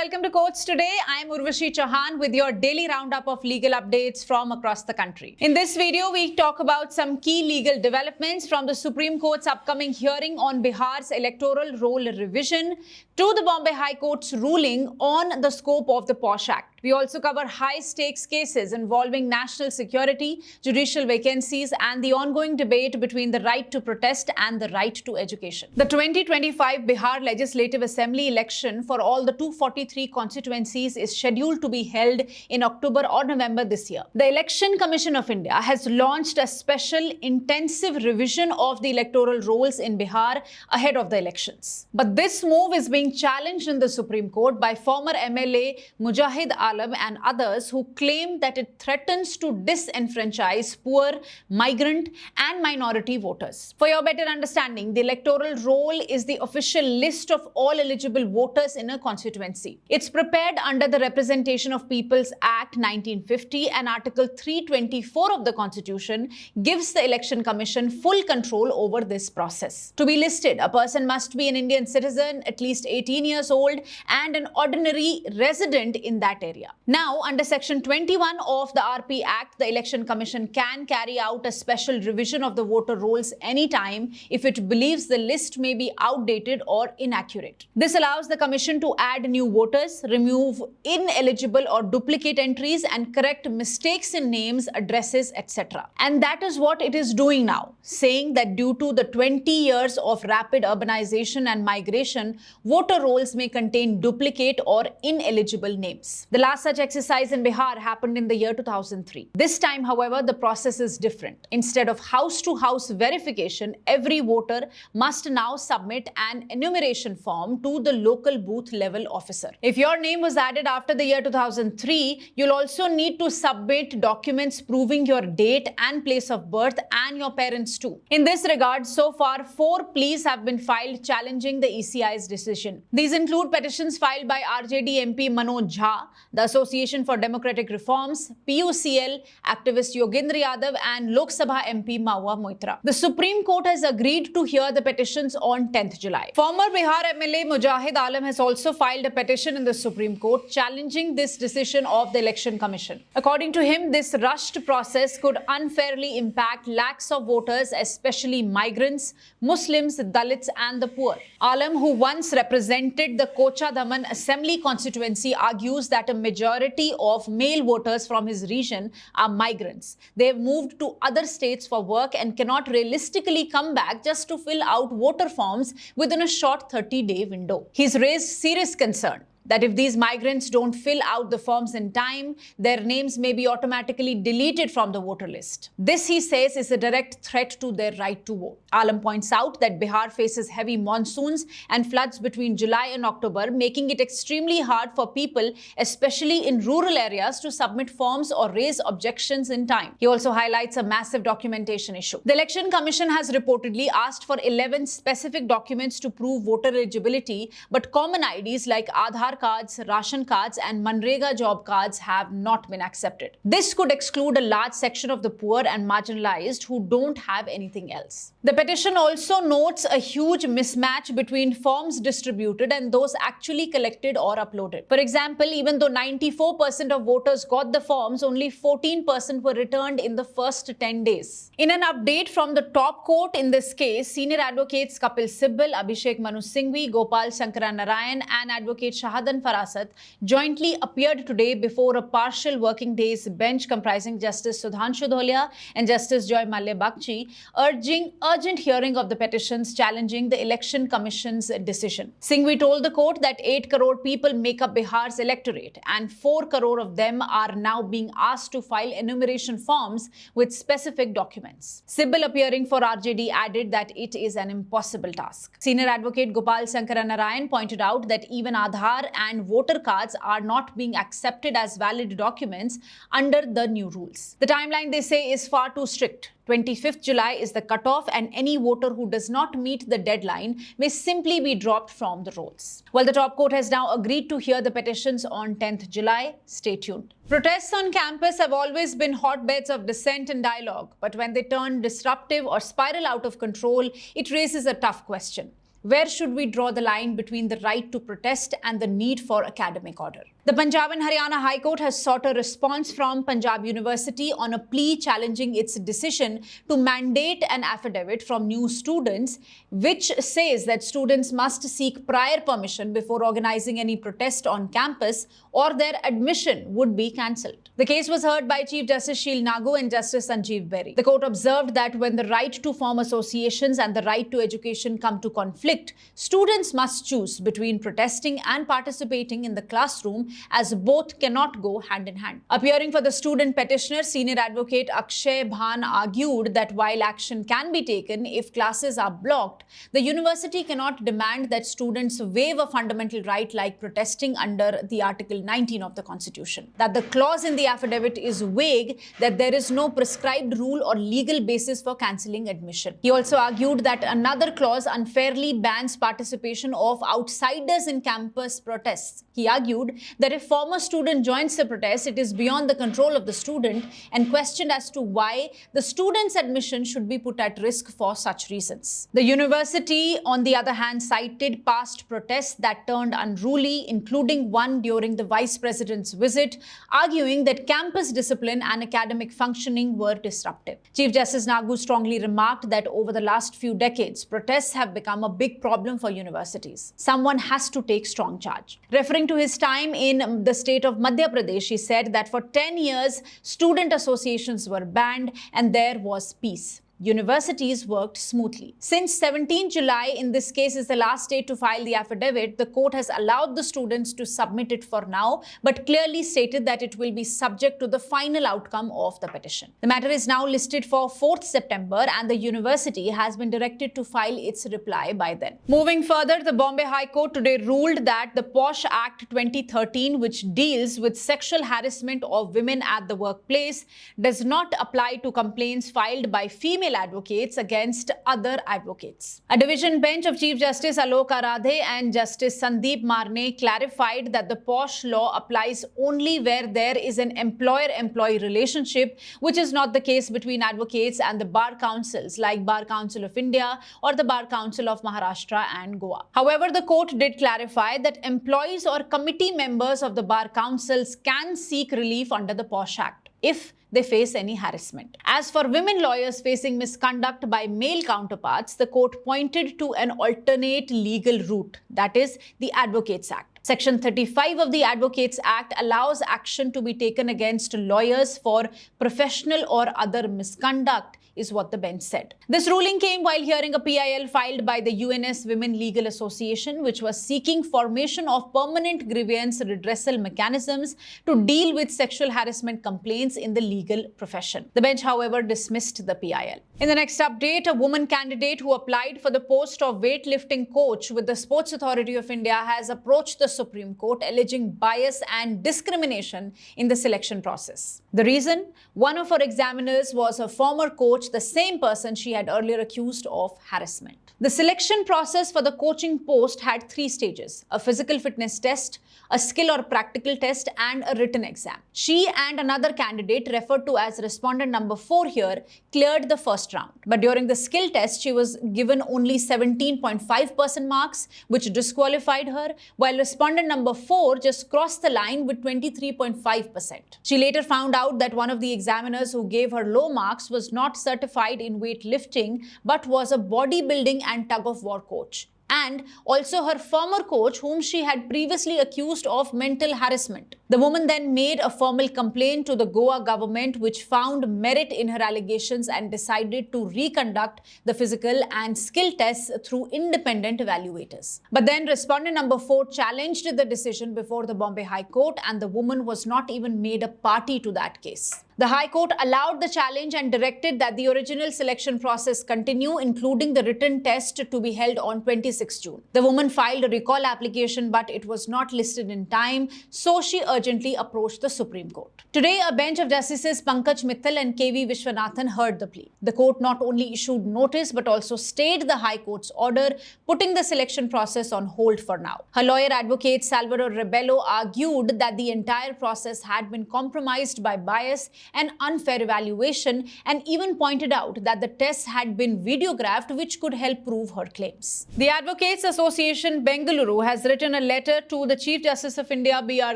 welcome to Courts Today. I'm Urvashi Chauhan with your daily roundup of legal updates from across the country. In this video, we talk about some key legal developments from the Supreme Court's upcoming hearing on Bihar's electoral roll revision to the Bombay High Court's ruling on the scope of the POSH Act. We also cover high-stakes cases involving national security, judicial vacancies, and the ongoing debate between the right to protest and the right to education. The 2025 Bihar Legislative Assembly election for all the 243 constituencies is scheduled to be held in October or November this year. The Election Commission of India has launched a special intensive revision of the electoral rolls in Bihar ahead of the elections. But this move is being challenged in the Supreme Court by former MLA Mujahid Alam and others who claim that it threatens to disenfranchise poor, migrant and minority voters. For your better understanding, the electoral roll is the official list of all eligible voters in a constituency. It's prepared under the Representation of Peoples Act 1950 and Article 324 of the Constitution gives the Election Commission full control over this process. To be listed, a person must be an Indian citizen, at least 18 years old and an ordinary resident in that area. Now, under Section 21 of the RP Act, the Election Commission can carry out a special revision of the voter rolls anytime if it believes the list may be outdated or inaccurate. This allows the Commission to add new voters, remove ineligible or duplicate entries, and correct mistakes in names, addresses, etc. And that is what it is doing now, saying that due to the 20 years of rapid urbanization and migration, voter rolls may contain duplicate or ineligible names. The last such exercise in Bihar happened in the year 2003. This time, however, the process is different. Instead of house-to-house verification, every voter must now submit an enumeration form to the local booth level officer. If your name was added after the year 2003, you'll also need to submit documents proving your date and place of birth and your parents too. In this regard, so far, 4 pleas have been filed challenging the ECI's decision. These include petitions filed by RJD MP Manoj Jha, the Association for Democratic Reforms, PUCL, activist Yogendra Yadav, and Lok Sabha MP Mahua Moitra. The Supreme Court has agreed to hear the petitions on 10th July. Former Bihar MLA Mujahid Alam has also filed a petition in the Supreme Court challenging this decision of the Election Commission. According to him, this rushed process could unfairly impact lakhs of voters, especially migrants, Muslims, Dalits, and the poor. Alam, who once represented the Kocha Daman Assembly constituency, argues that a majority of male voters from his region are migrants. They have moved to other states for work and cannot realistically come back just to fill out voter forms within a short 30-day window. He's raised serious concern that if these migrants don't fill out the forms in time, their names may be automatically deleted from the voter list. This, he says, is a direct threat to their right to vote. Alam points out that Bihar faces heavy monsoons and floods between July and October, making it extremely hard for people, especially in rural areas, to submit forms or raise objections in time. He also highlights a massive documentation issue. The Election Commission has reportedly asked for 11 specific documents to prove voter eligibility, but common IDs like Aadhaar cards, ration cards, and Manrega job cards have not been accepted. This could exclude a large section of the poor and marginalized who don't have anything else. The petition also notes a huge mismatch between forms distributed and those actually collected or uploaded. For example, even though 94% of voters got the forms, only 14% were returned in the first 10 days. In an update from the top court in this case, senior advocates Kapil Sibal, Abhishek Manu Singhvi, Gopal Shankara Narayan, and advocate Shahadan Farasat jointly appeared today before a partial working days bench comprising Justice Sudhanshu Dholia and Justice Joy Malle Bagchi, urging urgent hearing of the petitions challenging the Election Commission's decision. Singhvi told the court that 8 crore people make up Bihar's electorate and 4 crore of them are now being asked to file enumeration forms with specific documents. Sibal, appearing for RJD, added that it is an impossible task. Senior advocate Gopal Shankara Narayan pointed out that even Aadhaar and voter cards are not being accepted as valid documents under the new rules. The timeline, they say, is far too strict. 25th July is the cutoff, and any voter who does not meet the deadline may simply be dropped from the rolls. While the top court has now agreed to hear the petitions on 10th July, stay tuned. Protests on campus have always been hotbeds of dissent and dialogue, but when they turn disruptive or spiral out of control, it raises a tough question. Where should we draw the line between the right to protest and the need for academic order? The Punjab and Haryana High Court has sought a response from Punjab University on a plea challenging its decision to mandate an affidavit from new students, which says that students must seek prior permission before organizing any protest on campus or their admission would be cancelled. The case was heard by Chief Justice Sheel Nagu and Justice Sanjeev Berry. The court observed that when the right to form associations and the right to education come to conflict, students must choose between protesting and participating in the classroom, as both cannot go hand in hand. Appearing for the student petitioner, senior advocate Akshay Bhan argued that while action can be taken if classes are blocked, the university cannot demand that students waive a fundamental right like protesting under the Article 19 of the Constitution. That the clause in the affidavit is vague, that there is no prescribed rule or legal basis for cancelling admission. He also argued that another clause unfairly bans participation of outsiders in campus protests. He argued that if former student joins the protest, it is beyond the control of the student, and questioned as to why the student's admission should be put at risk for such reasons. The university, on the other hand, cited past protests that turned unruly, including one during the vice president's visit, arguing that campus discipline and academic functioning were disruptive. Chief Justice Nagu strongly remarked that over the last few decades, protests have become a big problem for universities. Someone has to take strong charge. Referring to his time in the state of Madhya Pradesh, he said that for 10 years, student associations were banned and there was peace. Universities worked smoothly. Since 17 July, in this case is the last date to file the affidavit, the court has allowed the students to submit it for now, but clearly stated that it will be subject to the final outcome of the petition. The matter is now listed for 4th September and the university has been directed to file its reply by then. Moving further, the Bombay High Court today ruled that the POSH Act 2013, which deals with sexual harassment of women at the workplace, does not apply to complaints filed by female advocates against other advocates. A division bench of Chief Justice Alok Aradhe and Justice Sandeep Marne clarified that the POSH law applies only where there is an employer-employee relationship, which is not the case between advocates and the bar councils like Bar Council of India or the Bar Council of Maharashtra and Goa. However, the court did clarify that employees or committee members of the bar councils can seek relief under the POSH Act if they face any harassment. As for women lawyers facing misconduct by male counterparts, the court pointed to an alternate legal route, that is, the Advocates Act. Section 35 of the Advocates Act allows action to be taken against lawyers for professional or other misconduct, is what the bench said. This ruling came while hearing a PIL filed by the UNS Women Legal Association, which was seeking formation of permanent grievance redressal mechanisms to deal with sexual harassment complaints in the legal profession. The bench, however, dismissed the PIL. In the next update, a woman candidate who applied for the post of weightlifting coach with the Sports Authority of India has approached the Supreme Court alleging bias and discrimination in the selection process. The reason? One of her examiners was her former coach, the same person she had earlier accused of harassment. The selection process for the coaching post had 3 stages: a physical fitness test, a skill or practical test, and a written exam. She and another candidate, referred to as respondent number 4 here, cleared the first round. But during the skill test, she was given only 17.5% marks, which disqualified her, while respondent number 4 just crossed the line with 23.5%. She later found out that one of the examiners who gave her low marks was not certified in weightlifting, but was a bodybuilding and tug-of-war coach, and also her former coach, whom she had previously accused of mental harassment. The woman then made a formal complaint to the Goa government, which found merit in her allegations and decided to reconduct the physical and skill tests through independent evaluators. But then respondent number 4 challenged the decision before the Bombay High Court, and the woman was not even made a party to that case. The High Court allowed the challenge and directed that the original selection process continue, including the written test to be held on 26 June. The woman filed a recall application, but it was not listed in time, so she urgently approached the Supreme Court. Today, a bench of Justices Pankaj Mittal and K.V. Vishwanathan heard the plea. The court not only issued notice but also stayed the High Court's order, putting the selection process on hold for now. Her lawyer advocate Salvador Rebello argued that the entire process had been compromised by bias an unfair evaluation, and even pointed out that the tests had been videographed, which could help prove her claims. The Advocates Association Bengaluru has written a letter to the Chief Justice of India B.R.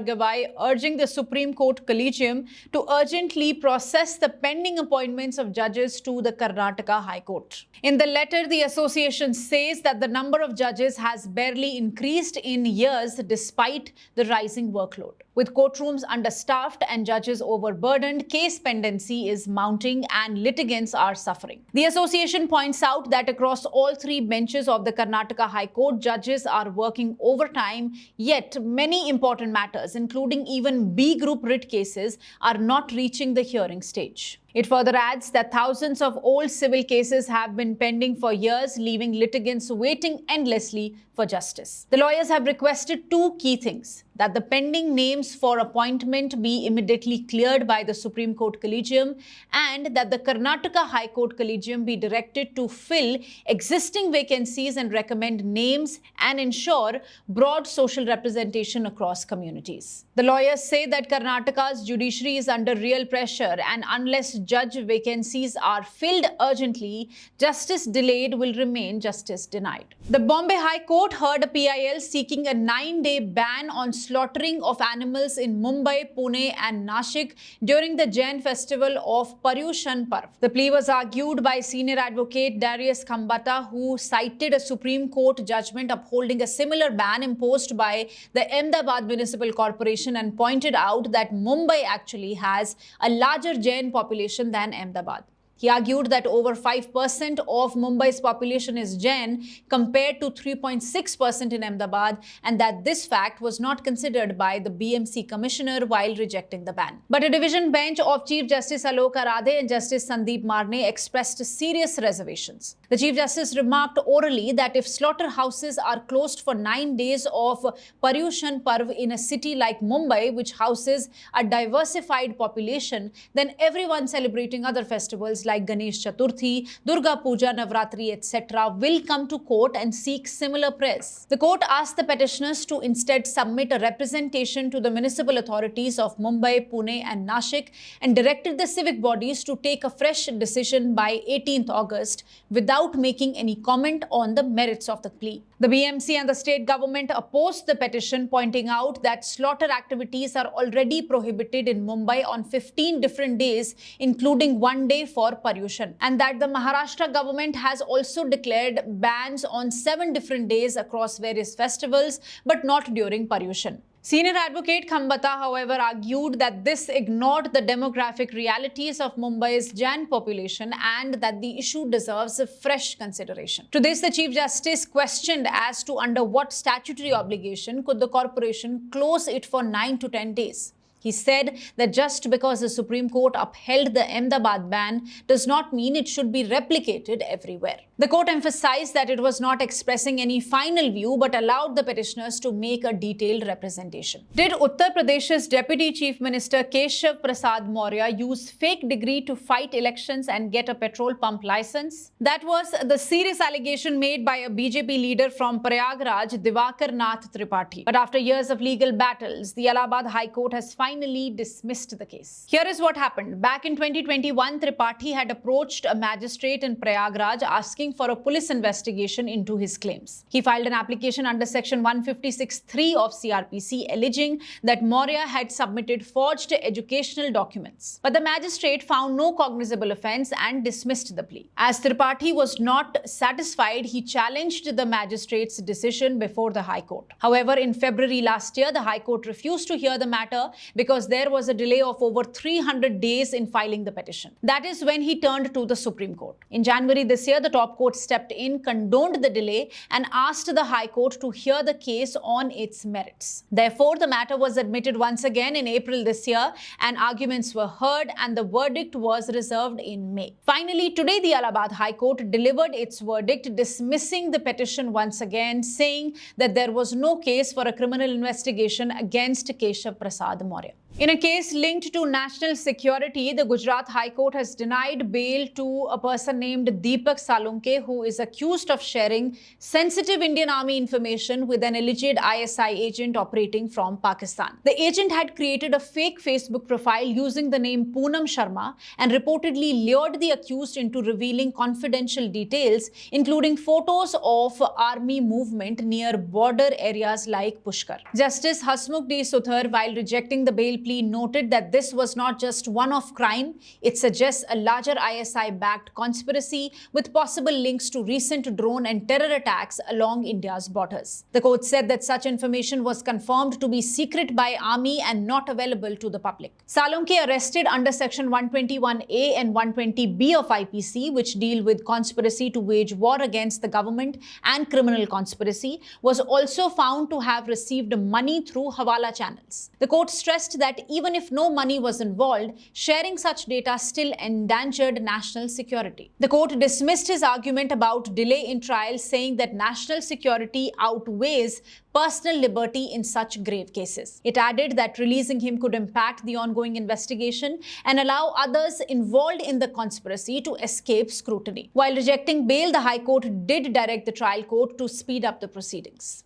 Gavai urging the Supreme Court Collegium to urgently process the pending appointments of judges to the Karnataka High Court. In the letter, the association says that the number of judges has barely increased in years despite the rising workload. With courtrooms understaffed and judges overburdened, case pendency is mounting and litigants are suffering. The association points out that across all three benches of the Karnataka High Court, judges are working overtime, yet many important matters, including even B group writ cases, are not reaching the hearing stage. It further adds that thousands of old civil cases have been pending for years, leaving litigants waiting endlessly for justice. The lawyers have requested two key things: that the pending names for appointment be immediately cleared by the Supreme Court Collegium, and that the Karnataka High Court Collegium be directed to fill existing vacancies and recommend names and ensure broad social representation across communities. The lawyers say that Karnataka's judiciary is under real pressure, and unless judge vacancies are filled urgently, justice delayed will remain justice denied. The Bombay High Court heard a PIL seeking a 9-day ban on slaughtering of animals in Mumbai, Pune and Nashik during the Jain festival of Paryushan Parv. The plea was argued by senior advocate Darius Khambata, who cited a Supreme Court judgment upholding a similar ban imposed by the Ahmedabad Municipal Corporation, and pointed out that Mumbai actually has a larger Jain population than Ahmedabad. He argued that over 5% of Mumbai's population is Jain compared to 3.6% in Ahmedabad, and that this fact was not considered by the BMC commissioner while rejecting the ban. But a division bench of Chief Justice Alok Aradhe and Justice Sandeep Marne expressed serious reservations. The Chief Justice remarked orally that if slaughterhouses are closed for 9 days of Paryushan Parv in a city like Mumbai, which houses a diversified population, then everyone celebrating other festivals like Ganesh Chaturthi, Durga Puja, Navratri, etc. will come to court and seek similar press. The court asked the petitioners to instead submit a representation to the municipal authorities of Mumbai, Pune and Nashik, and directed the civic bodies to take a fresh decision by 18th August without making any comment on the merits of the plea. The BMC and the state government opposed the petition, pointing out that slaughter activities are already prohibited in Mumbai on 15 different days, including 1 day for Paryushan, and that the Maharashtra government has also declared bans on 7 different days across various festivals, but not during Paryushan. Senior advocate Khambata, however, argued that this ignored the demographic realities of Mumbai's Jain population and that the issue deserves a fresh consideration. To this, the Chief Justice questioned as to under what statutory obligation could the corporation close it for 9 to 10 days. He said that just because the Supreme Court upheld the Ahmedabad ban does not mean it should be replicated everywhere. The court emphasized that it was not expressing any final view but allowed the petitioners to make a detailed representation. Did Uttar Pradesh's Deputy Chief Minister Keshav Prasad Maurya use fake degree to fight elections and get a petrol pump license? That was the serious allegation made by a BJP leader from Prayagraj, Divakar Nath Tripathi. But after years of legal battles, the Allahabad High Court has finally dismissed the case. Here is what happened. Back in 2021, Tripathi had approached a magistrate in Prayagraj asking for a police investigation into his claims. He filed an application under section 156(3) of CRPC alleging that Maurya had submitted forged educational documents. But the magistrate found no cognizable offence and dismissed the plea. As Tripathi was not satisfied, he challenged the magistrate's decision before the High Court. However, in February last year, the High Court refused to hear the matter because there was a delay of over 300 days in filing the petition. That is when he turned to the Supreme Court. In January this year, the top court stepped in, condoned the delay, and asked the High Court to hear the case on its merits. Therefore, the matter was admitted once again in April this year, and arguments were heard, and the verdict was reserved in May. Finally, today, the Allahabad High Court delivered its verdict, dismissing the petition once again, saying that there was no case for a criminal investigation against Keshav Prasad Maurya. In a case linked to national security, the Gujarat High Court has denied bail to a person named Deepak Salunke, who is accused of sharing sensitive Indian Army information with an alleged ISI agent operating from Pakistan. The agent had created a fake Facebook profile using the name Poonam Sharma and reportedly lured the accused into revealing confidential details, including photos of army movement near border areas like Pushkar. Justice Hasmukh D. Suthar, while rejecting the bail plea, noted that this was not just one-off crime, it suggests a larger ISI-backed conspiracy with possible links to recent drone and terror attacks along India's borders. The court said that such information was confirmed to be secret by army and not available to the public. Salunke, arrested under Section 121A and 120B of IPC, which deal with conspiracy to wage war against the government and criminal conspiracy, was also found to have received money through Hawala channels. The court stressed that even if no money was involved, sharing such data still endangered national security. The court dismissed his argument about delay in trial, saying that national security outweighs personal liberty in such grave cases. It added that releasing him could impact the ongoing investigation and allow others involved in the conspiracy to escape scrutiny. While rejecting bail, the High Court did direct the trial court to speed up the proceedings.